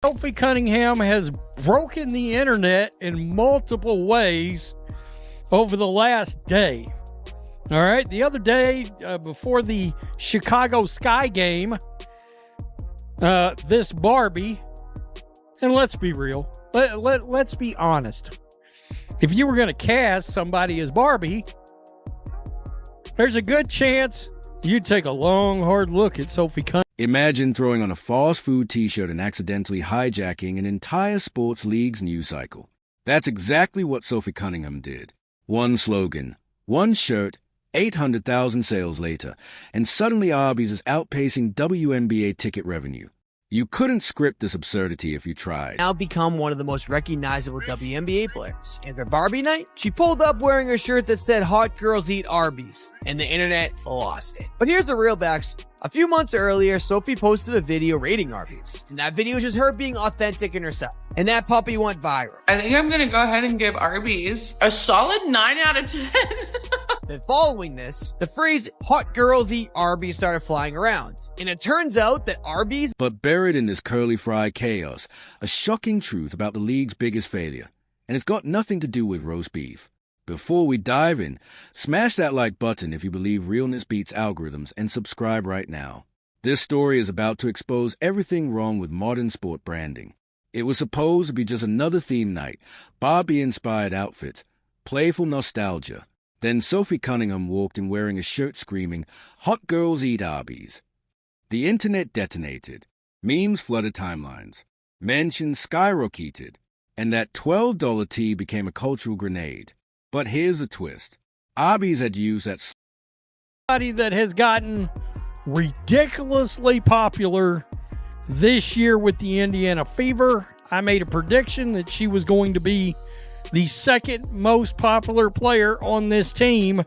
Sophie Cunningham has broken the internet in multiple ways over the last day. All right, the other day before the Chicago Sky game, this Barbie, and let's be real, let's be honest. If you were going to cast somebody as Barbie, there's a good chance you'd take a long, hard look at Sophie Cunningham. Imagine throwing on a fast food t-shirt and accidentally hijacking an entire sports league's news cycle. That's exactly what Sophie Cunningham did. One slogan, one shirt, 800,000 sales later, and suddenly Arby's is outpacing WNBA ticket revenue. You couldn't script this absurdity if you tried. Now become one of the most recognizable WNBA players. And for Barbie night, she pulled up wearing a shirt that said "Hot Girls Eat Arby's," and the internet lost it. But here's the real backstory. A few months earlier, Sophie posted a video rating Arby's. And that video is just her being authentic in herself. And that puppy went viral. I think I'm gonna go ahead and give Arby's a solid 9 out of 10. Then following this, the phrase "Hot Girls Eat Arby's" started flying around. And it turns out that Arby's... But buried in this curly fry chaos, a shocking truth about the league's biggest failure. And it's got nothing to do with roast beef. Before we dive in, smash that like button if you believe realness beats algorithms and subscribe right now. This story is about to expose everything wrong with modern sport branding. It was supposed to be just another theme night, Barbie-inspired outfits, playful nostalgia. Then Sophie Cunningham walked in wearing a shirt screaming, "Hot Girls Eat Arby's." The internet detonated. Memes flooded timelines. Mentions skyrocketed. And that $12 tea became a cultural grenade. But here's the twist. Arby's had used that... Somebody that has gotten ridiculously popular this year with the Indiana Fever. I made a prediction that she was going to be the second most popular player on this team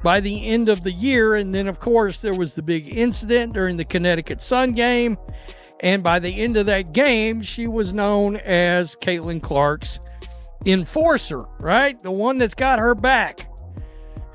by the end of the year. And then, of course, there was the big incident during the Connecticut Sun game. And by the end of that game, she was known as Caitlin Clark's enforcer, right? The one that's got her back.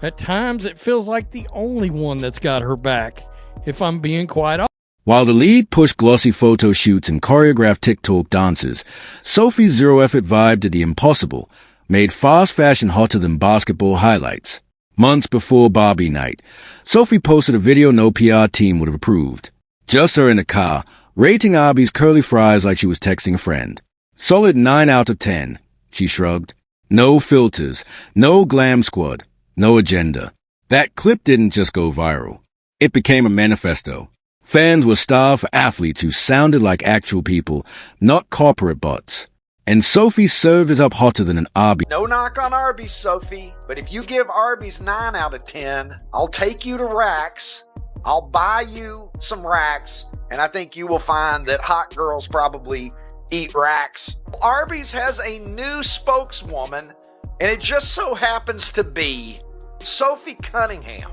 At times, it feels like the only one that's got her back, if I'm being quite honest. While the league pushed glossy photo shoots and choreographed TikTok dances, Sophie's zero-effort vibe did the impossible, made fast fashion hotter than basketball highlights. Months before Barbie night, Sophie posted a video no PR team would have approved. Just her in a car, rating Arby's curly fries like she was texting a friend. Solid 9 out of 10, she shrugged. No filters, no glam squad, no agenda. That clip didn't just go viral. It became a manifesto. Fans were starved for athletes who sounded like actual people, not corporate bots. And Sophie served it up hotter than an Arby's. No knock on Arby's, Sophie, but if you give Arby's 9 out of 10, I'll take you to Racks. I'll buy you some Racks, and I think you will find that hot girls probably eat Racks. Arby's has a new spokeswoman, and it just so happens to be Sophie Cunningham.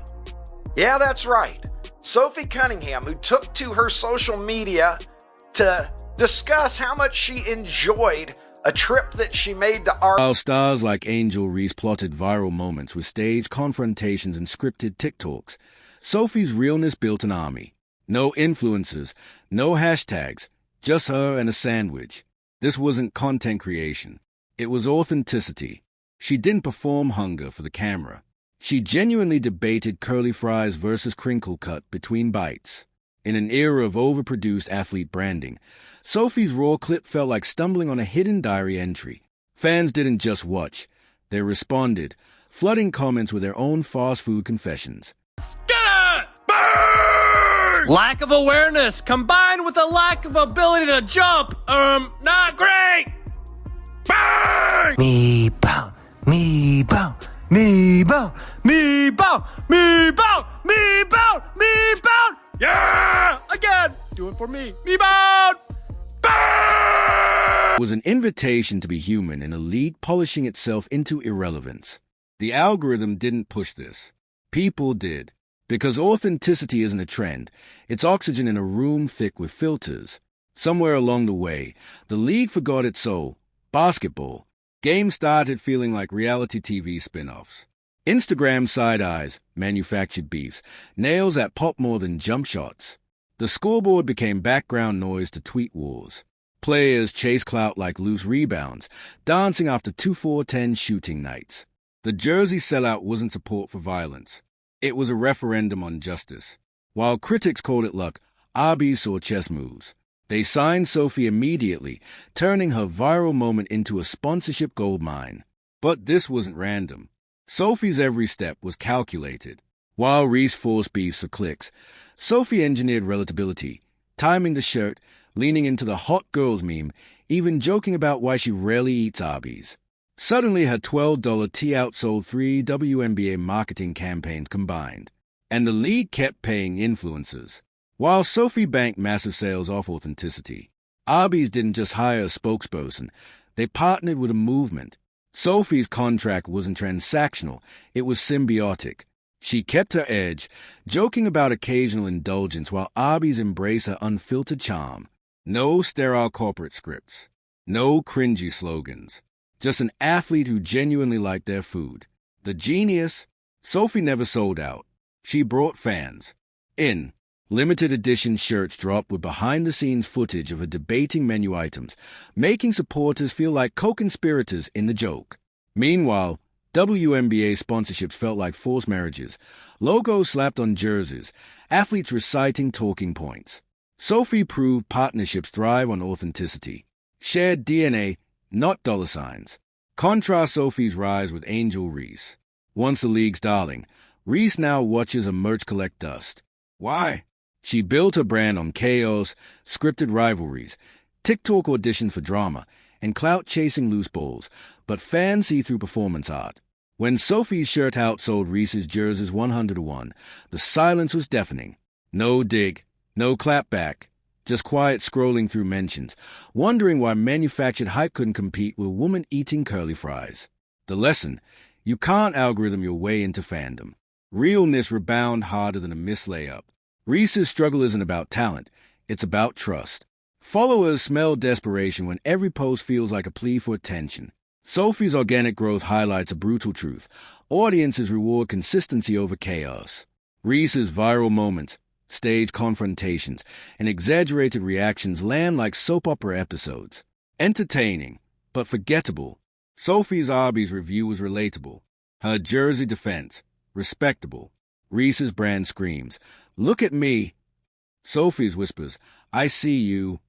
Yeah, that's right. Sophie Cunningham, who took to her social media to discuss how much she enjoyed a trip that she made to Arby's. While stars like Angel Reese plotted viral moments with staged confrontations and scripted TikToks, Sophie's realness built an army. No influencers, no hashtags, just her and a sandwich. This wasn't content creation. It was authenticity. She didn't perform hunger for the camera. She genuinely debated curly fries versus crinkle cut between bites. In an era of overproduced athlete branding, Sophie's raw clip felt like stumbling on a hidden diary entry. Fans didn't just watch. They responded, flooding comments with their own fast food confessions. Lack of awareness combined with a lack of ability to jump, not great. Bang! Me bow, me bow, me bow, me bow, me bow, me bow, me bow. Yeah! Again, do it for me. Me bound! Bang! It was an invitation to be human, an elite polishing itself into irrelevance. The algorithm didn't push this. People did. Because authenticity isn't a trend, it's oxygen in a room thick with filters. Somewhere along the way, the league forgot its soul. Basketball. Games started feeling like reality TV spin-offs. Instagram side eyes, manufactured beefs, nails that pop more than jump shots. The scoreboard became background noise to tweet wars. Players chase clout like loose rebounds, dancing after 2-4-10 shooting nights. The jersey sellout wasn't support for violence. It was a referendum on justice. While critics called it luck, Arby's saw chess moves. They signed Sophie immediately, turning her viral moment into a sponsorship goldmine. But this wasn't random. Sophie's every step was calculated. While Reese forced beefs for clicks, Sophie engineered relatability, timing the shirt, leaning into the hot girls meme, even joking about why she rarely eats Arby's. Suddenly, her $12 tee outsold 3 WNBA marketing campaigns combined, and the league kept paying influencers. While Sophie banked massive sales off authenticity, Arby's didn't just hire a spokesperson, they partnered with a movement. Sophie's contract wasn't transactional, it was symbiotic. She kept her edge, joking about occasional indulgence while Arby's embraced her unfiltered charm. No sterile corporate scripts, no cringy slogans, just an athlete who genuinely liked their food. The genius? Sophie never sold out. She brought fans. In limited edition shirts dropped with behind-the-scenes footage of her debating menu items, making supporters feel like co-conspirators in the joke. Meanwhile, WNBA sponsorships felt like forced marriages, logos slapped on jerseys, athletes reciting talking points. Sophie proved partnerships thrive on authenticity. Shared DNA, not dollar signs. Contrast Sophie's rise with Angel Reese. Once the league's darling, Reese now watches her merch collect dust. Why? She built her brand on chaos, scripted rivalries, TikTok auditions for drama, and clout-chasing loose balls, but fans see through performance art. When Sophie's shirt outsold Reese's jerseys 100-1, the silence was deafening. No dig, no clapback, just quiet scrolling through mentions, wondering why manufactured hype couldn't compete with a woman eating curly fries. The lesson: you can't algorithm your way into fandom. Realness rebound harder than a missed layup. Reese's struggle isn't about talent, it's about trust. Followers smell desperation when every post feels like a plea for attention. Sophie's organic growth highlights a brutal truth. Audiences reward consistency over chaos. Reese's viral moments, staged confrontations, and exaggerated reactions land like soap opera episodes. Entertaining, but forgettable. Sophie's Arby's review was relatable. Her jersey defense, respectable. Reese's brand screams, "Look at me." Sophie's whispers, "I see you."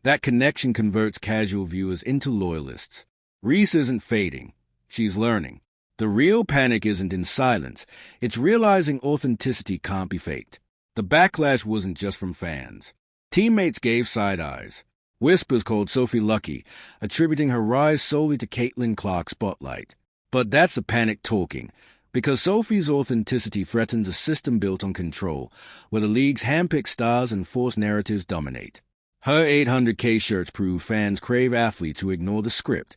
That connection converts casual viewers into loyalists. Reese isn't fading. She's learning. The real panic isn't in silence. It's realizing authenticity can't be faked. The backlash wasn't just from fans. Teammates gave side eyes. Whispers called Sophie lucky, attributing her rise solely to Caitlin Clark's spotlight. But that's the panic talking, because Sophie's authenticity threatens a system built on control, where the league's handpicked stars and forced narratives dominate. Her 800K shirts prove fans crave athletes who ignore the script.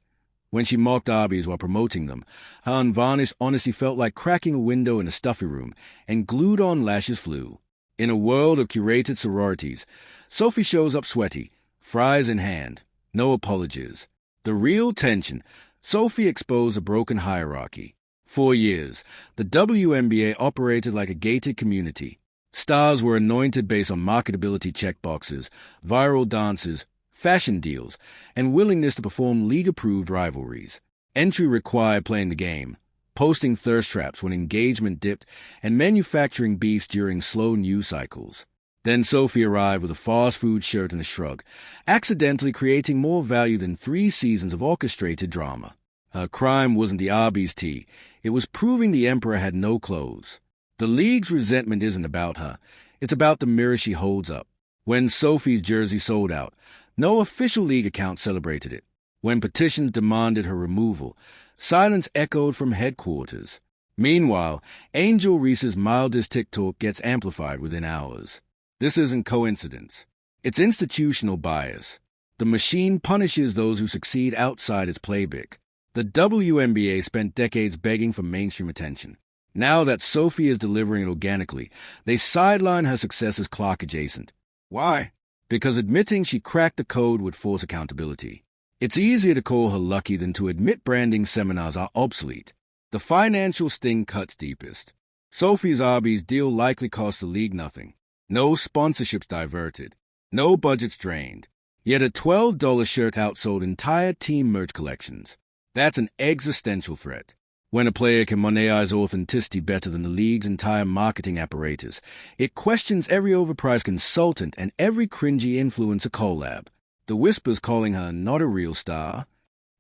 When she mocked Arby's while promoting them, her unvarnished honesty felt like cracking a window in a stuffy room, and glued-on lashes flew. In a world of curated sororities, Sophie shows up sweaty, fries in hand, no apologies. The real tension: Sophie exposed a broken hierarchy. For years, the WNBA operated like a gated community. Stars were anointed based on marketability checkboxes, viral dances, fashion deals, and willingness to perform league-approved rivalries. Entry required playing the game, posting thirst traps when engagement dipped, and manufacturing beefs during slow news cycles. Then Sophie arrived with a fast food shirt and a shrug, accidentally creating more value than 3 seasons of orchestrated drama. Her crime wasn't the Arby's tea, it was proving the emperor had no clothes. The league's resentment isn't about her, it's about the mirror she holds up. When Sophie's jersey sold out, no official league account celebrated it. When petitions demanded her removal, silence echoed from headquarters. Meanwhile, Angel Reese's mildest TikTok gets amplified within hours. This isn't coincidence. It's institutional bias. The machine punishes those who succeed outside its playbook. The WNBA spent decades begging for mainstream attention. Now that Sophie is delivering it organically, they sideline her success as Clark adjacent. Why? Because admitting she cracked the code would force accountability. It's easier to call her lucky than to admit branding seminars are obsolete. The financial sting cuts deepest. Sophie's Arby's deal likely cost the league nothing. No sponsorships diverted. No budgets drained. Yet a $12 shirt outsold entire team merch collections. That's an existential threat. When a player can monetize authenticity better than the league's entire marketing apparatus, it questions every overpriced consultant and every cringy influencer collab. The whispers calling her not a real star.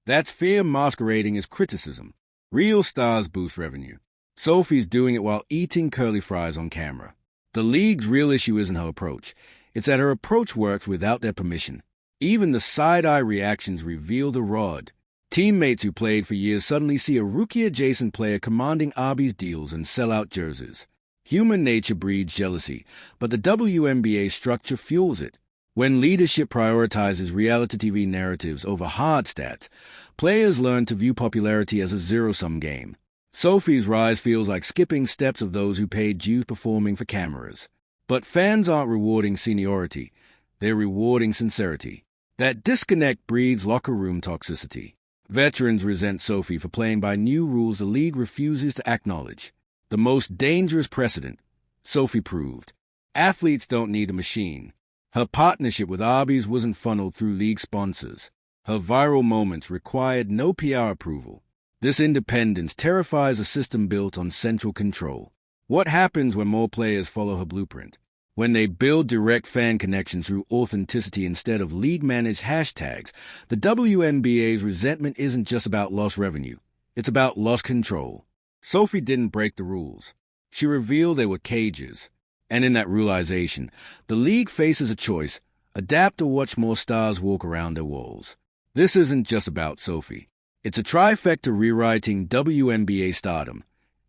That's fear masquerading as criticism. Real stars boost revenue. Sophie's doing it while eating curly fries on camera. The league's real issue isn't her approach. It's that her approach works without their permission. Even the side-eye reactions reveal the rod. Teammates who played for years suddenly see a rookie-adjacent player commanding Arby's deals and sell-out jerseys. Human nature breeds jealousy, but the WNBA structure fuels it. When leadership prioritizes reality TV narratives over hard stats, players learn to view popularity as a zero-sum game. Sophie's rise feels like skipping steps of those who paid dues performing for cameras. But fans aren't rewarding seniority, they're rewarding sincerity. That disconnect breeds locker room toxicity. Veterans resent Sophie for playing by new rules the league refuses to acknowledge. The most dangerous precedent, Sophie proved. Athletes don't need a machine. Her partnership with Arby's wasn't funneled through league sponsors. Her viral moments required no PR approval. This independence terrifies a system built on central control. What happens when more players follow her blueprint? When they build direct fan connections through authenticity instead of league-managed hashtags, the WNBA's resentment isn't just about lost revenue. It's about lost control. Sophie didn't break the rules. She revealed they were cages. And in that realization, the league faces a choice: adapt or watch more stars walk around their walls. This isn't just about Sophie. It's a trifecta rewriting WNBA stardom.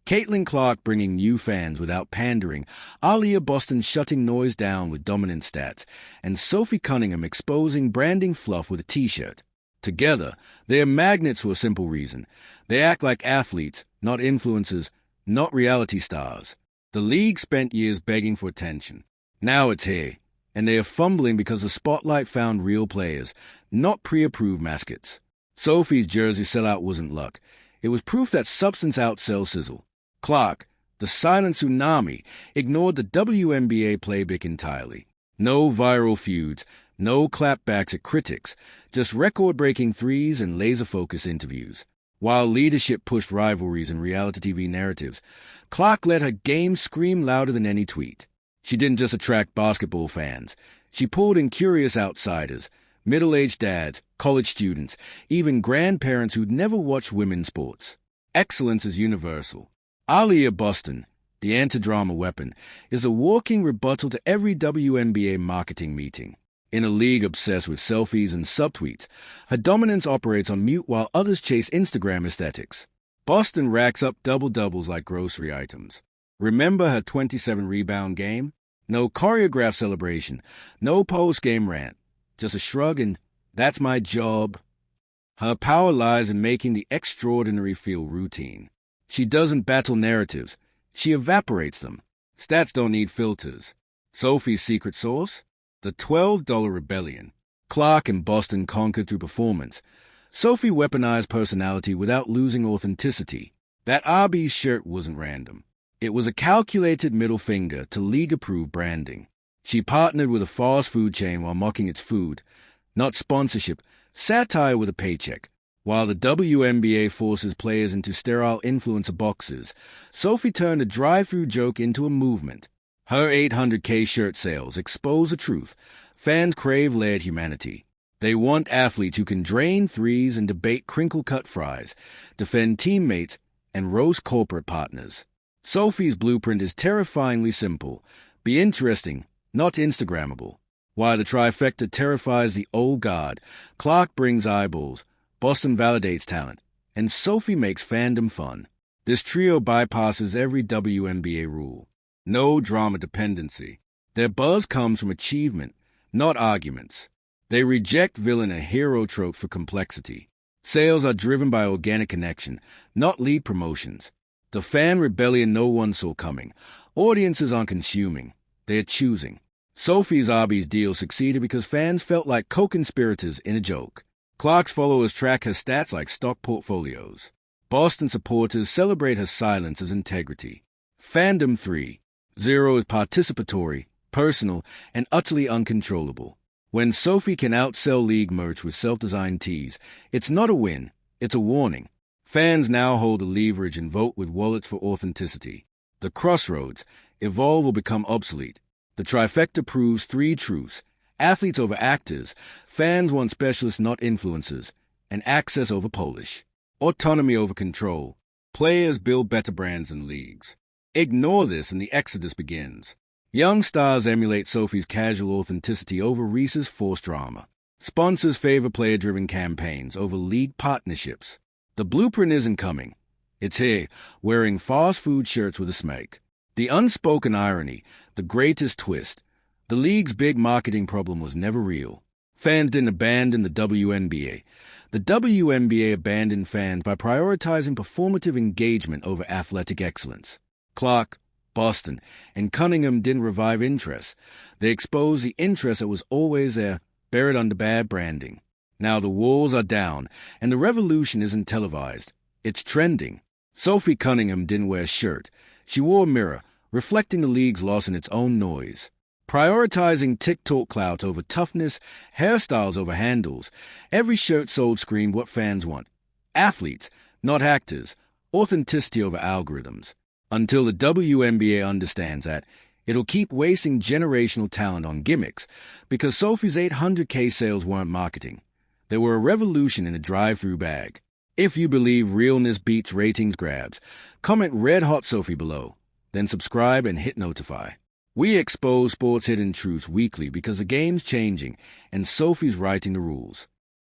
Caitlin Clark bringing new fans without pandering, Aaliyah Boston shutting noise down with dominant stats, and Sophie Cunningham exposing branding fluff with a t-shirt. Together, they are magnets for a simple reason. They act like athletes, not influencers, not reality stars. The league spent years begging for attention. Now it's here, and they are fumbling because the spotlight found real players, not pre-approved mascots. Sophie's jersey sellout wasn't luck. It was proof that substance outsells sizzle. Clark, the silent tsunami, ignored the WNBA playbook entirely. No viral feuds, no clapbacks at critics, just record-breaking threes and laser-focused interviews. While leadership pushed rivalries and reality TV narratives, Clark let her game scream louder than any tweet. She didn't just attract basketball fans. She pulled in curious outsiders, middle-aged dads, college students, even grandparents who'd never watched women's sports. Excellence is universal. Aaliyah Boston, the anti-drama weapon, is a walking rebuttal to every WNBA marketing meeting. In a league obsessed with selfies and subtweets, her dominance operates on mute while others chase Instagram aesthetics. Boston racks up double-doubles like grocery items. Remember her 27-rebound game? No choreographed celebration, no post-game rant, just a shrug and, "That's my job." Her power lies in making the extraordinary feel routine. She doesn't battle narratives. She evaporates them. Stats don't need filters. Sophie's secret sauce? The $12 rebellion. Clark and Boston conquered through performance. Sophie weaponized personality without losing authenticity. That Arby's shirt wasn't random. It was a calculated middle finger to league-approved branding. She partnered with a fast food chain while mocking its food. Not sponsorship, satire with a paycheck. While the WNBA forces players into sterile influencer boxes, Sophie turned a drive-through joke into a movement. Her 800K shirt sales expose the truth. Fans crave layered humanity. They want athletes who can drain threes and debate crinkle-cut fries, defend teammates, and roast corporate partners. Sophie's blueprint is terrifyingly simple. Be interesting, not Instagrammable. While the trifecta terrifies the old guard, Clark brings eyeballs, Boston validates talent, and Sophie makes fandom fun. This trio bypasses every WNBA rule. No drama dependency. Their buzz comes from achievement, not arguments. They reject villain and hero trope for complexity. Sales are driven by organic connection, not lead promotions. The fan rebellion no one saw coming. Audiences aren't consuming. They are choosing. Sophie's Arby's deal succeeded because fans felt like co-conspirators in a joke. Clark's followers track her stats like stock portfolios. Boston supporters celebrate her silence as integrity. Fandom 3. 0 is participatory, personal, and utterly uncontrollable. When Sophie can outsell league merch with self-designed tees, it's not a win, it's a warning. Fans now hold the leverage and vote with wallets for authenticity. The crossroads: evolve or become obsolete. The trifecta proves 3 truths: athletes over actors, fans want specialists not influencers, and access over polish. Autonomy over control. Players build better brands and leagues. Ignore this and the exodus begins. Young stars emulate Sophie's casual authenticity over Reese's forced drama. Sponsors favor player-driven campaigns over league partnerships. The blueprint isn't coming. It's here, wearing fast food shirts with a smirk. The unspoken irony, the greatest twist: the league's big marketing problem was never real. Fans didn't abandon the WNBA. The WNBA abandoned fans by prioritizing performative engagement over athletic excellence. Clark, Boston, and Cunningham didn't revive interest. They exposed the interest that was always there, buried under bad branding. Now the walls are down, and the revolution isn't televised. It's trending. Sophie Cunningham didn't wear a shirt. She wore a mirror, reflecting the league's loss in its own noise. Prioritizing TikTok clout over toughness, hairstyles over handles, every shirt sold screamed what fans want: athletes, not actors, authenticity over algorithms. Until the WNBA understands that, it'll keep wasting generational talent on gimmicks, because Sophie's 800K sales weren't marketing. They were a revolution in a drive-through bag. If you believe realness beats ratings grabs, comment Red Hot Sophie below. Then subscribe and hit notify. We expose sports hidden truths weekly because the game's changing, and Sophie's writing the rules.